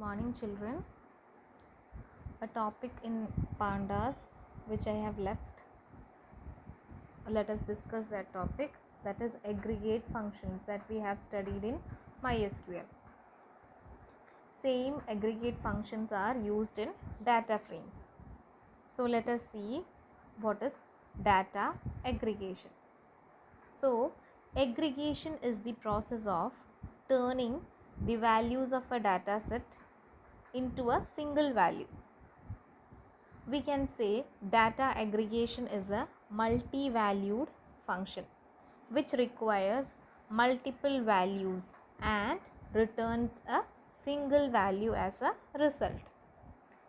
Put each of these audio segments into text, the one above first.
morning, children. A topic in pandas which I have left. Let us discuss that topic, that is aggregate functions that we have studied in MySQL. Same aggregate functions are used in data frames. So let us see what is data aggregation. So aggregation is the process of turning the values of a data set into a single value. We can say data aggregation is a multi-valued function which requires multiple values and returns a single value as a result.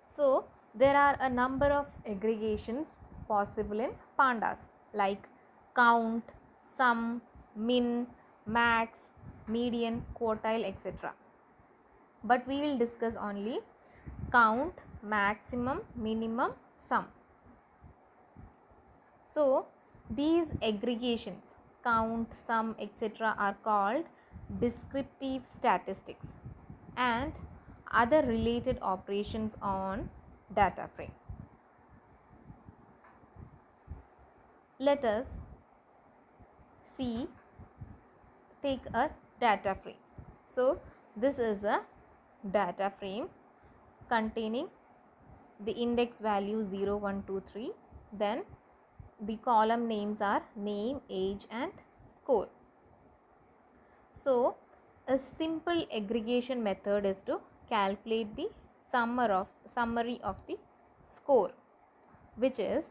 So there are a number of aggregations possible in pandas like count, sum, min, max, median, quartile, etc. But we will discuss only count, maximum, minimum, sum. So these aggregations, count, sum, etc. are called descriptive statistics and other related operations on data frame. Let us take a data frame. So this is a data frame containing the index value 0, 1, 2, 3. Then the column names are name, age and score. So a simple aggregation method is to calculate the summary of the score, which is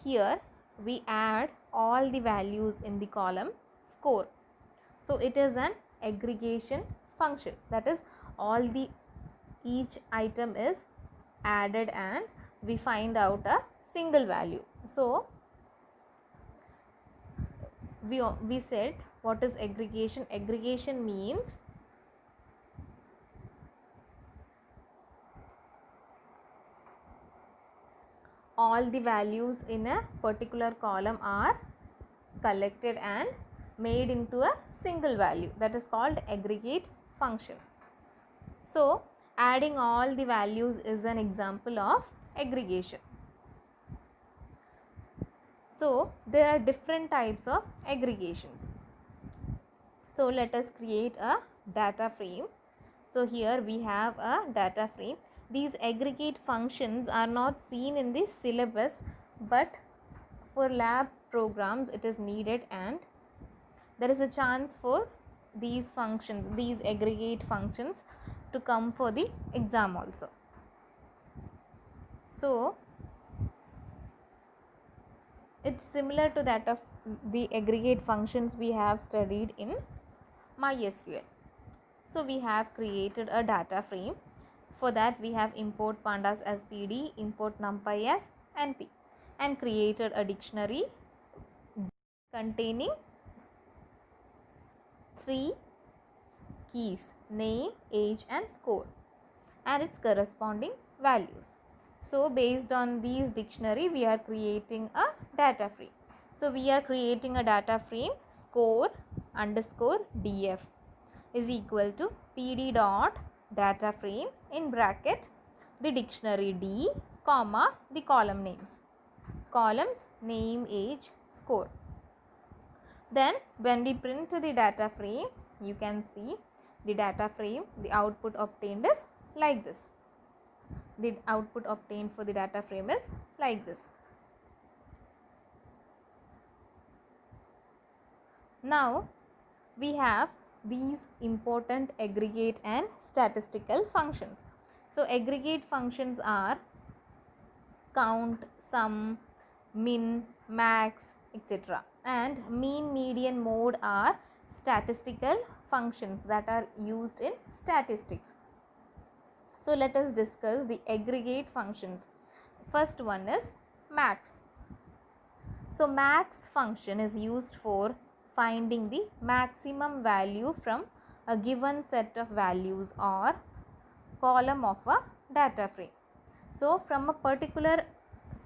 here we add all the values in the column score. So it is an aggregation function, that is each item is added and we find out a single value. So we said what is aggregation. Aggregation means all the values in a particular column are collected and made into a single value, that is called aggregate function. So adding all the values is an example of aggregation. So there are different types of aggregations. So let us create a data frame. So here we have a data frame. These aggregate functions are not seen in the syllabus, but for lab programs it is needed and there is a chance for these functions, these aggregate functions to come for the exam also. So it's similar to that of the aggregate functions we have studied in MySQL. So we have created a data frame. For that we have import pandas as PD, import numpy as np, and created a dictionary containing 3 keys: name, age and score and its corresponding values. So based on these dictionary we are creating a data frame. So we are creating a data frame score underscore df is equal to pd dot data frame in bracket the dictionary D comma the column names, columns name, age, score. Then when we print the data frame, you can see the data frame, the output obtained is like this. The output obtained for the data frame is like this. Now we have these important aggregate and statistical functions. So aggregate functions are count, sum, min, max, etc. and mean, median, mode are statistical functions that are used in statistics. So let us discuss the aggregate functions. First one is max. So max function is used for finding the maximum value from a given set of values or column of a data frame. So from a particular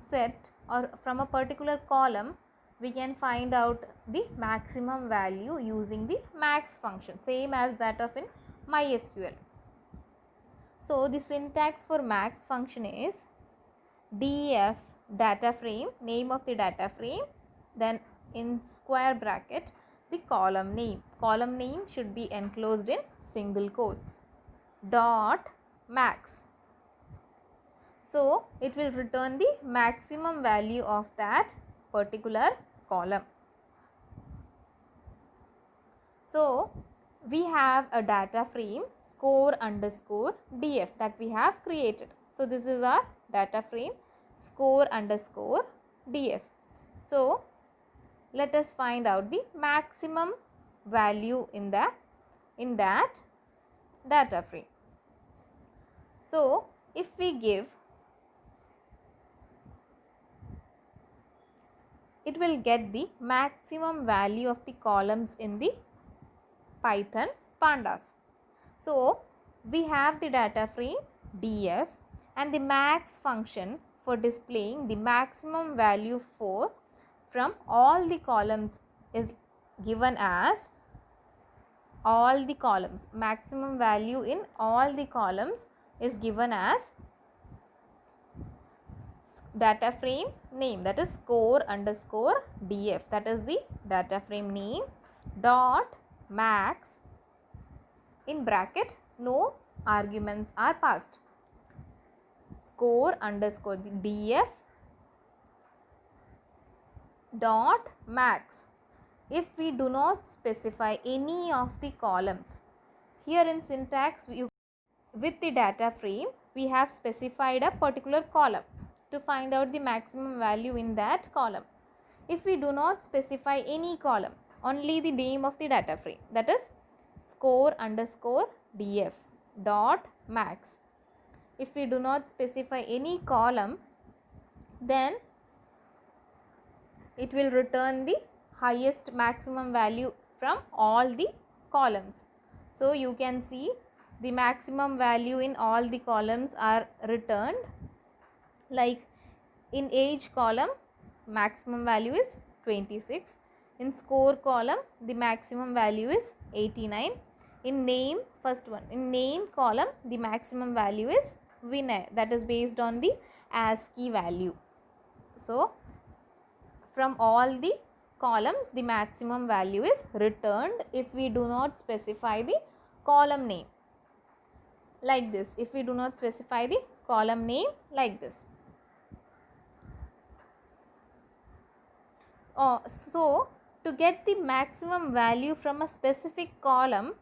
set or from a particular column we can find out the maximum value using the max function, same as that of in MySQL. So the syntax for max function is def data frame, name of the data frame, then in square bracket the column name. Column name should be enclosed in single quotes. Dot max. So it will return the maximum value of that particular column. So we have a data frame score underscore df that we have created. So this is our data frame score underscore df. So let us find out the maximum value in that data frame. So if we give, it will get the maximum value of the columns in the Python pandas. So we have the data frame df and the max function for displaying the maximum value from all the columns is given as all the columns. Maximum value in all the columns is given as data frame name, that is score underscore df, that is the data frame name, dot max, in bracket no arguments are passed, score underscore df dot max. If we do not specify any of the columns, here in syntax with the data frame we have specified a particular column to find out the maximum value in that column. If we do not specify any column, only the name of the data frame, that is score underscore df dot max. If we do not specify any column, then it will return the highest maximum value from all the columns. So you can see the maximum value in all the columns are returned. Like in age column, maximum value is 26. In score column, the maximum value is 89. In name, first one, in name column, the maximum value is Vinay, that is based on the ASCII value. So from all the columns, the maximum value is returned if we do not specify the column name like this. If we do not specify the column name like this. So to get the maximum value from a specific column,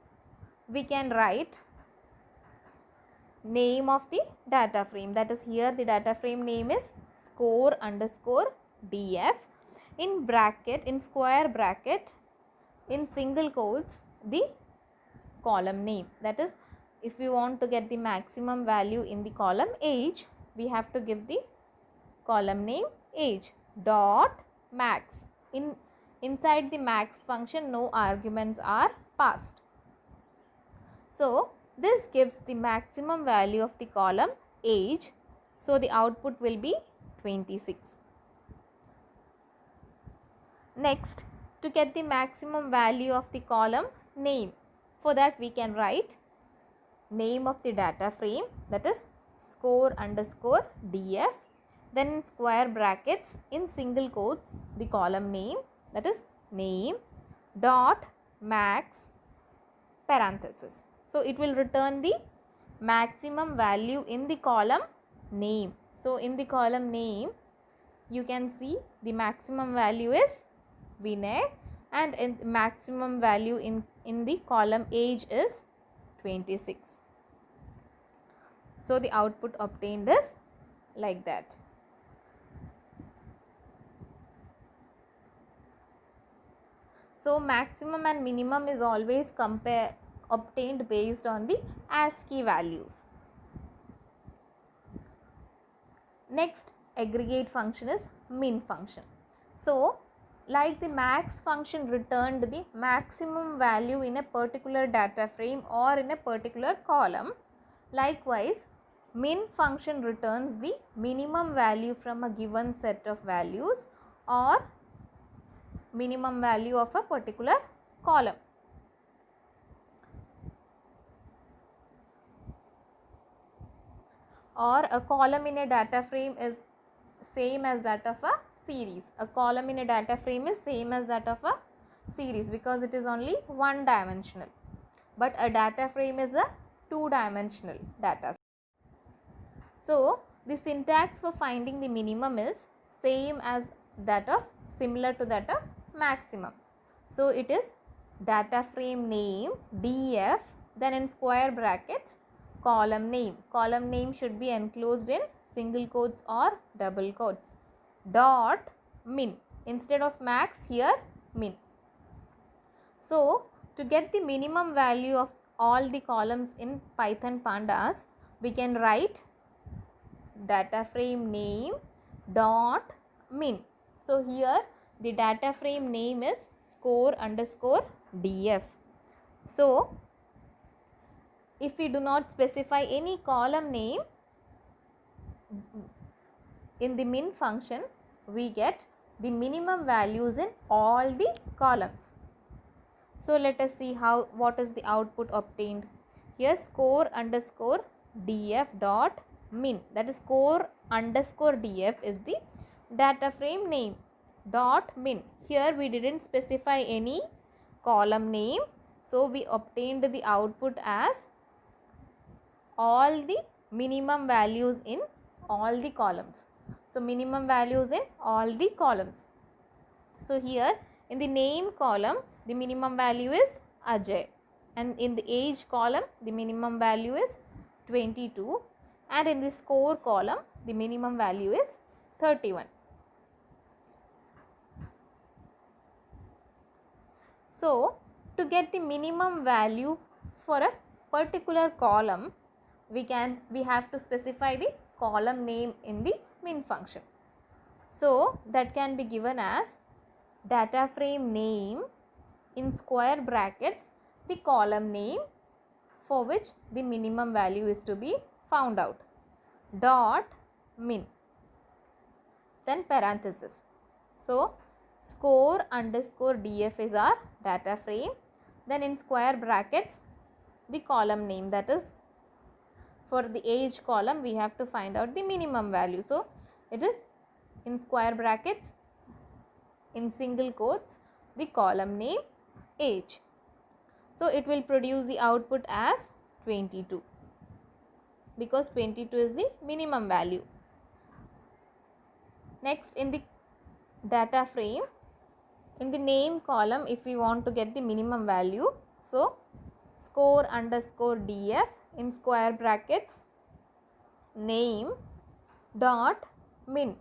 we can write name of the data frame, that is here the data frame name is score underscore df, in bracket, in square bracket, in single quotes the column name, that is if we want to get the maximum value in the column age, we have to give the column name age dot max. Inside the max function no arguments are passed. So this gives the maximum value of the column age. So the output will be 26. Next, to get the maximum value of the column name, for that we can write name of the data frame, that is score underscore df, then in square brackets, in single quotes, the column name, that is name dot max parenthesis. So it will return the maximum value in the column name. So in the column name, you can see the maximum value is Vinay, and in maximum value in the column age is 26. So the output obtained is like that. So maximum and minimum is always obtained based on the ASCII values. Next aggregate function is min function. So like the max function returned the maximum value in a particular data frame or in a particular column, likewise min function returns the minimum value from a given set of values or minimum value of a particular column. Or a column in a data frame is same as that of a series. A column in a data frame is same as that of a series because it is only one dimensional, but a data frame is a two dimensional data. So the syntax for finding the minimum is same as that of, similar to that of maximum. So it is data frame name df, then in square brackets column name. Column name should be enclosed in single quotes or double quotes. Dot min. Instead of max, here min. So to get the minimum value of all the columns in Python pandas, we can write data frame name dot min. So here the data frame name is score underscore df. So if we do not specify any column name in the min function, we get the minimum values in all the columns. So let us see what is the output obtained. Here score underscore df dot min, that is score underscore df is the data frame name dot min. Here we didn't specify any column name, so we obtained the output as all the minimum values in all the columns. So minimum values in all the columns. So here in the name column the minimum value is Ajay, and in the age column the minimum value is 22, and in the score column the minimum value is 31. So to get the minimum value for a particular column, we have to specify the column name in the min function. So that can be given as data frame name in square brackets the column name for which the minimum value is to be found out, dot min, then parenthesis. So score underscore df is our data frame, then in square brackets the column name, that is for the age column we have to find out the minimum value. So it is in square brackets in single quotes the column name age. So it will produce the output as 22 because 22 is the minimum value. Next, in the data frame, in the name column, if we want to get the minimum value, so score underscore df in square brackets name dot min.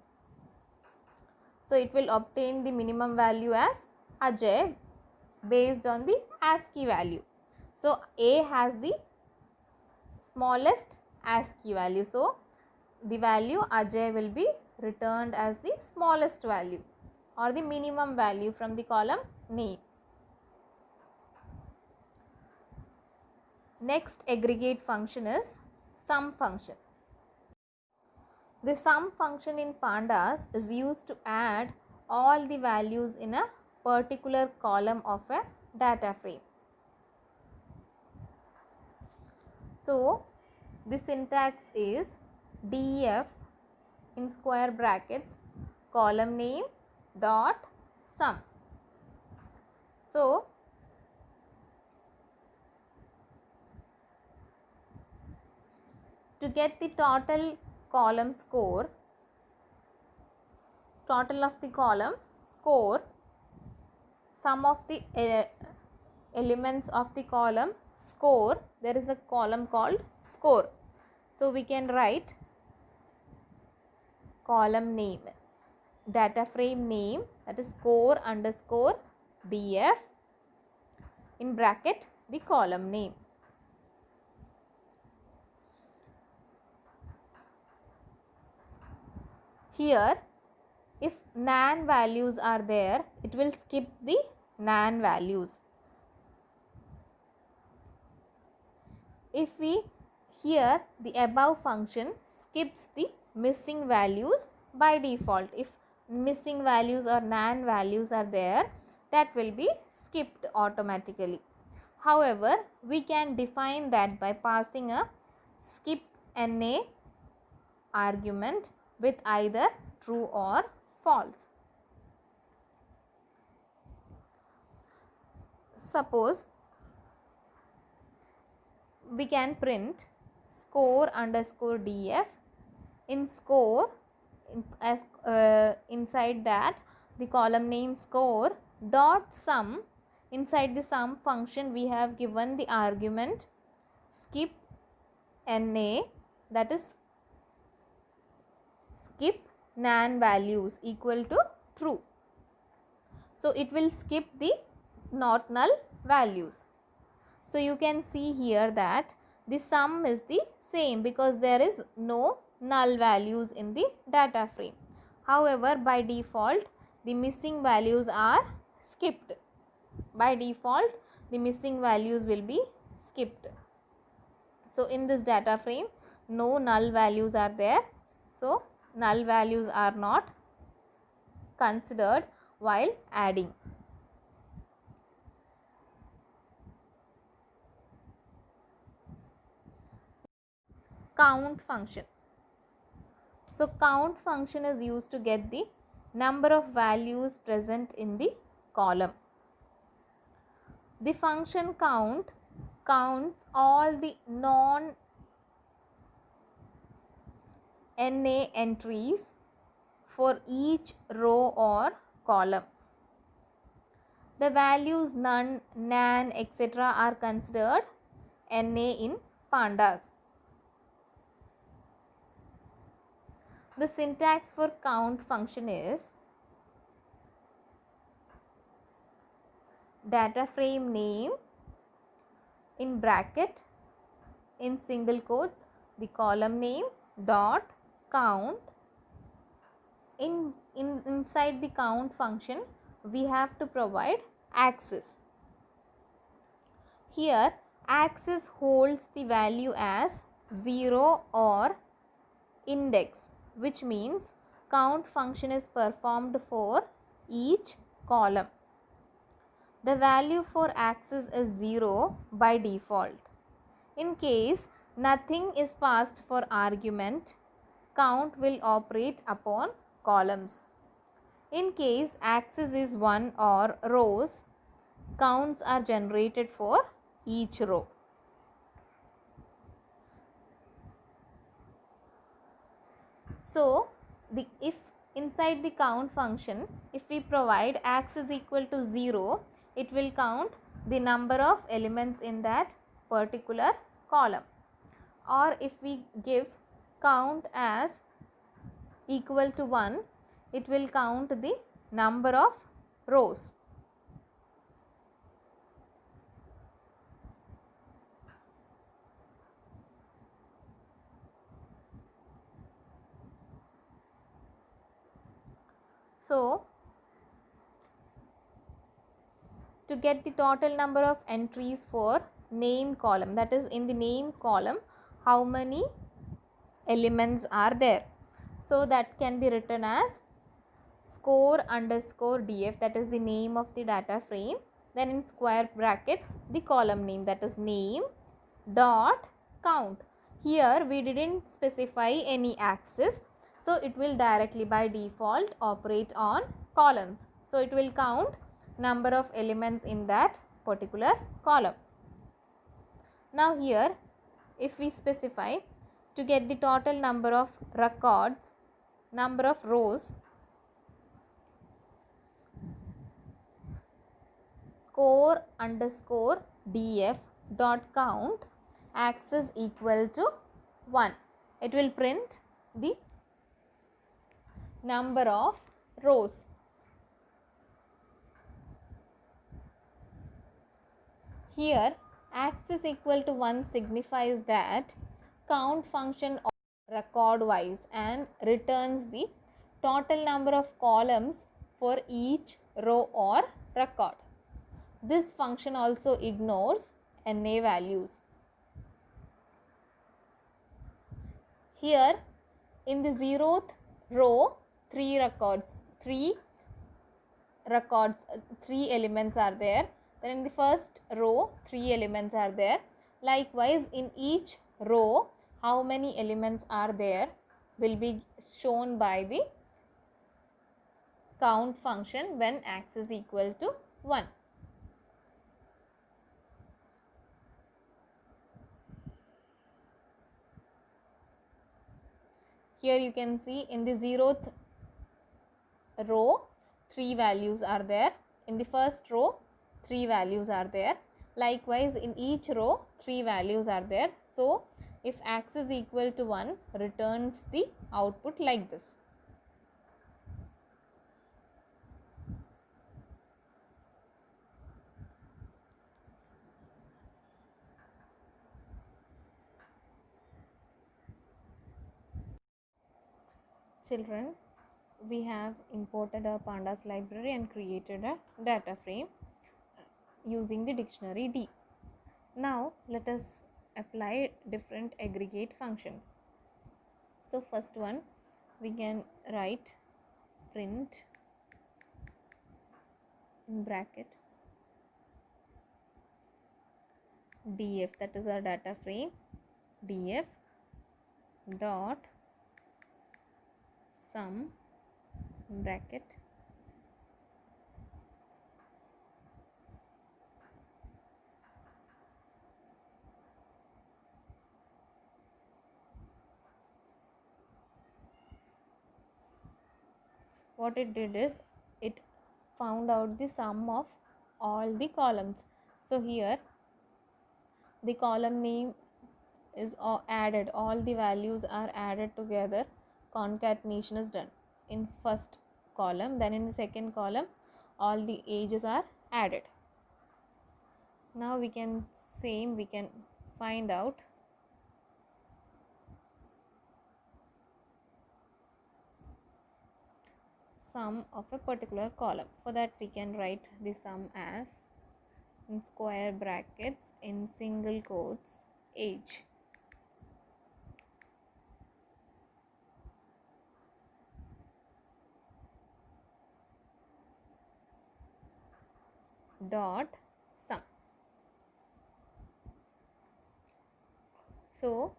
So it will obtain the minimum value as Ajay based on the ASCII value. So A has the smallest ASCII value, so the value Ajay will be returned as the smallest value or the minimum value from the column name. Next aggregate function is sum function. The sum function in pandas is used to add all the values in a particular column of a data frame. So the syntax is df in square brackets column name dot sum. So to get the total column score, total of the column score, sum of the elements of the column score, there is a column called score. So we can write column name, data frame name, that is score underscore df in bracket the column name. Here if nan values are there, it will skip the nan values. If we here the above function skips the missing values by default. If missing values or nan values are there, that will be skipped automatically. However, we can define that by passing a skip NA argument with either true or false. Suppose we can print score underscore df. In score, as inside that the column name score dot sum. Inside the sum function we have given the argument skip NA, that is skip nan values equal to true. So it will skip the not null values. So you can see here that the sum is the same because there is no null values in the data frame. However, by default the missing values are skipped. By default the missing values will be skipped. So in this data frame no null values are there. So null values are not considered while adding. Count function. So count function is used to get the number of values present in the column. The function count counts all the non-NA entries for each row or column. The values none, nan, etc. are considered NA in pandas. The syntax for count function is data frame name in bracket in single quotes the column name dot count. Inside the count function we have to provide axis. Here axis holds the value as 0 or index, which means count function is performed for each column. The value for axis is 0 by default. In case nothing is passed for argument, count will operate upon columns. In case axis is 1 or rows, counts are generated for each row. So if inside the count function if we provide axis equal to 0, it will count the number of elements in that particular column. Or if we give count as equal to 1, it will count the number of rows. So to get the total number of entries for name column, that is in the name column how many elements are there, so that can be written as score underscore df, that is the name of the data frame, then in square brackets the column name, that is name dot count. Here we didn't specify any axis, so it will directly by default operate on columns. So it will count number of elements in that particular column. Now here if we specify to get the total number of records, number of rows, score underscore df dot count axis equal to 1, it will print the number of rows. Here axis equal to 1 signifies that count function record wise and returns the total number of columns for each row or record. This function also ignores NA values. Here in the 0th row 3 records, 3 records 3 elements are there, then in the first row 3 elements are there. Likewise, in each row how many elements are there will be shown by the count function when x is equal to 1. Here you can see in the 0th row 3 values are there, in the first row 3 values are there. Likewise, in each row 3 values are there. So if x is equal to 1, returns the output like this. Children, we have imported a pandas library and created a data frame using the dictionary D. Now let us apply different aggregate functions. So first one, we can write print in bracket df, that is our data frame, df dot sum bracket what it did is it found out the sum of all the columns. So here the column name is added, all the values are added together, concatenation is done in first column, then in the second column all the ages are added. Now we can find out sum of a particular column. For that we can write the sum as in square brackets in single quotes age dot sum. So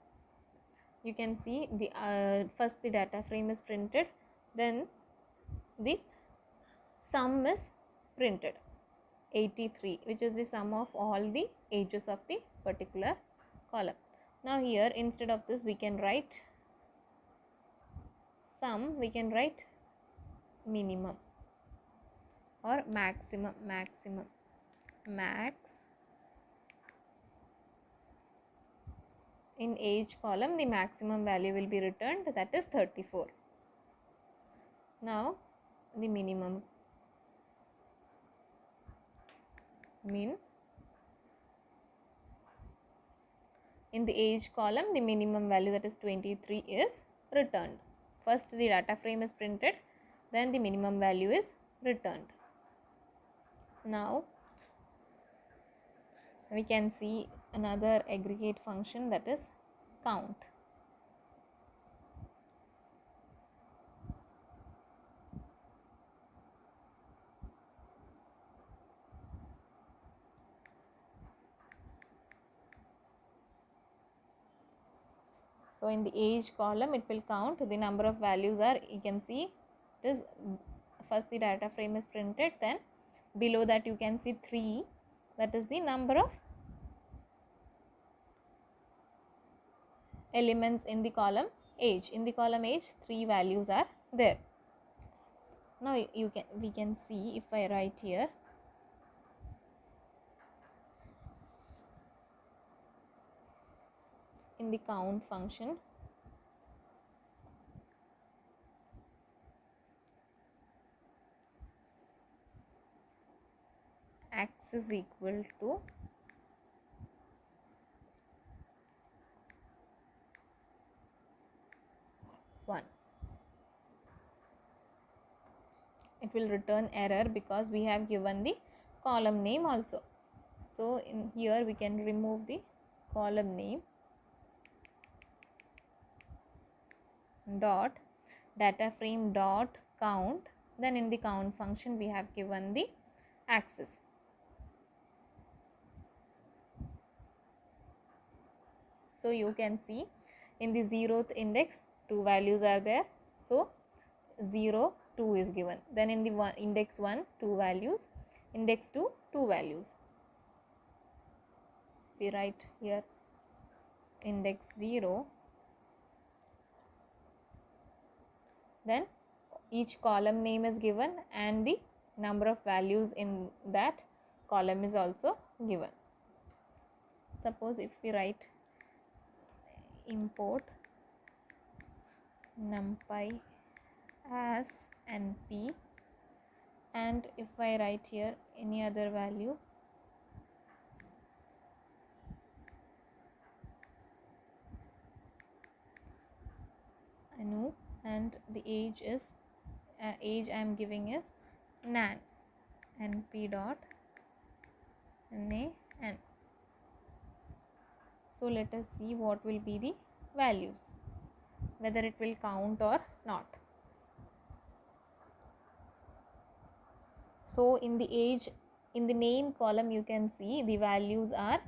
you can see the first the data frame is printed, then the sum is printed 83, which is the sum of all the ages of the particular column. Now here instead of this we can write sum, we can write minimum or maximum, max. In age column the maximum value will be returned, that is 34. Now the minimum, min. In the age column the minimum value, that is 23, is returned. First the data frame is printed, then the minimum value is returned. Now we can see another aggregate function, that is count. So in the age column it will count the number of values are, you can see this, first the data frame is printed, then below that you can see 3, that is the number of elements in the column age. In the column age 3 values are there. Now we can see, if I write here in the count function, x is equal to one, it will return error because we have given the column name also. So in here we can remove the column name dot data frame dot count Then in the count function we have given the access. So you can see in the 0th index 2 values are there. So 0, 2 is given. Then in the index 1 2 values, index 2 2 values. We write here index 0, then each column name is given and the number of values in that column is also given. Suppose if we write import numpy as np, and if I write here any other value, anu, and the age is age I am giving is nan, np dot nan. So let us see what will be the values, whether it will count or not. So in the age, in the name column you can see the values are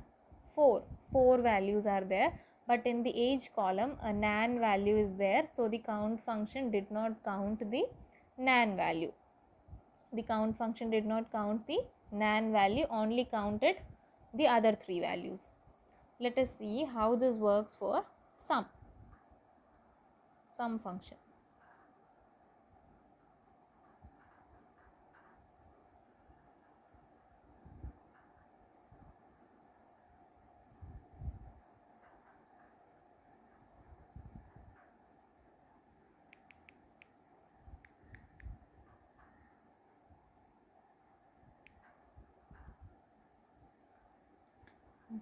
4 values are there, but in the age column a nan value is there, so the count function did not count the nan value. The count function did not count the nan value, only counted the other 3 values. Let us see how this works for sum function.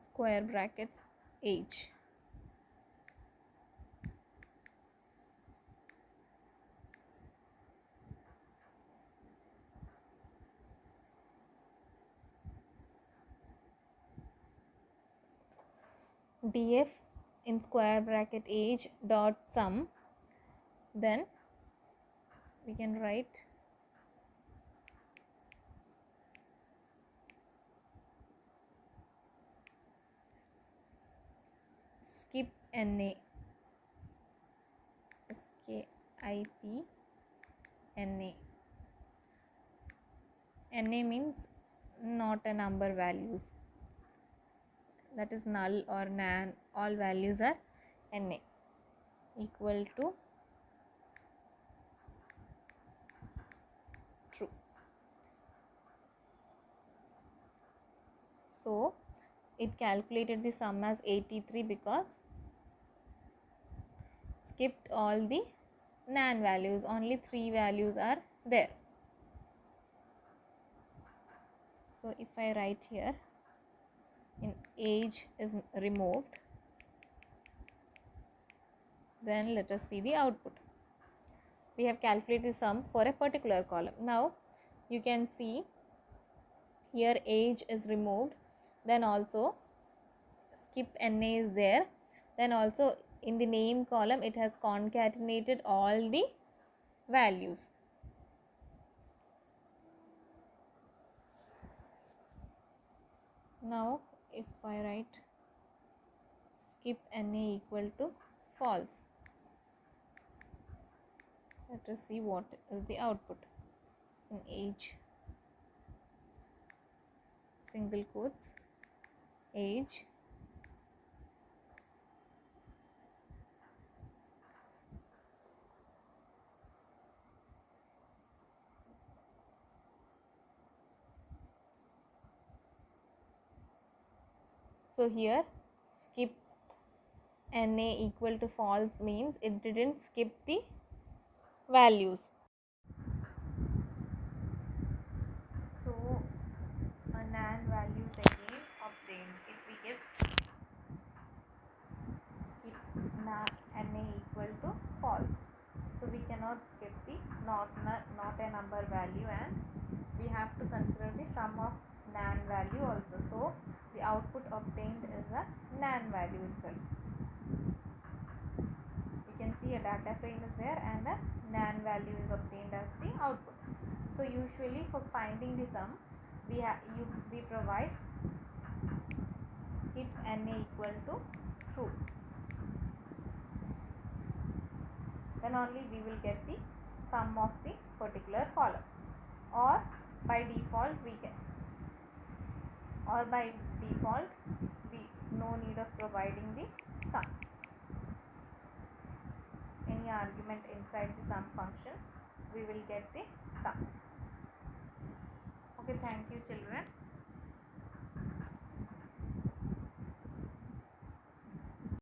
Square brackets age. Df in square bracket age dot sum, then we can write skip na, skip na. Na means not a number values, that is null or nan, all values are na, equal to true. So it calculated the sum as 83 because skipped all the nan values, only 3 values are there. So if I write here in age is removed, then let us see the output. We have calculated the sum for a particular column. Now you can see here age is removed, then also skip na is there, then also in the name column it has concatenated all the values. Now if I write skip na equal to false, let us see what is the output. In age, single quotes, age, so here skip na equal to false means it didn't skip the values. So a nan values again obtained. If we give skip na equal to false, so we cannot skip the not a number value, and we have to consider the sum of nan value also. So the output obtained is a nan value itself. You can see a data frame is there and a nan value is obtained as the output. So usually for finding the sum, we provide skip NA equal to true. Then only we will get the sum of the particular column, or by default we no need of providing the sum. Any argument inside the sum function, we will get the sum. Okay, thank you children.